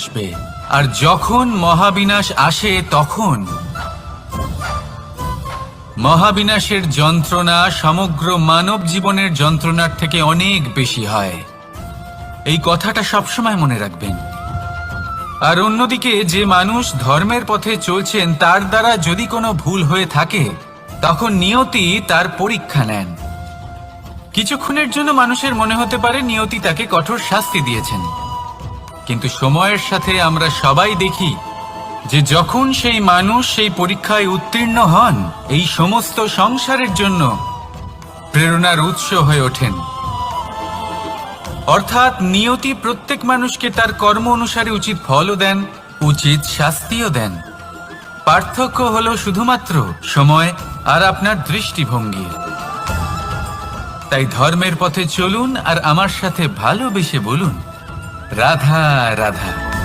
আসবে, আর যখন মহাবিনাশ আসে তখন মহাবিনাশের যন্ত্রণা সমগ্র মানব জীবনের যন্ত্রণার থেকে অনেক বেশি হয়। এই কথাটা সবসময় মনে রাখবেন। আর অন্যদিকে যে মানুষ ধর্মের পথে চলছেন তার দ্বারা যদি কোনো ভুল হয়ে থাকে তখন নিয়তি তার পরীক্ষা নেন। কিছুক্ষণের জন্য মানুষের মনে হতে পারে নিয়তি তাকে কঠোর শাস্তি দিয়েছেন, কিন্তু সময়ের সাথে আমরা সবাই দেখি যে যখন সেই মানুষ সেই পরীক্ষায় উত্তীর্ণ হন, এই সমস্ত সংসারের জন্য প্রেরণার উৎস হয়ে ওঠেন। অর্থাৎ নিয়তি প্রত্যেক মানুষকে তার কর্ম অনুসারে উচিত ফলও দেন, উচিত শাস্তিও দেন। পার্থক্য হলো শুধুমাত্র সময় আর আপনার দৃষ্টিভঙ্গির। তাই ধর্মের পথে চলুন আর আমার সাথে ভালোবেসে বলুন, রাধা রাধা।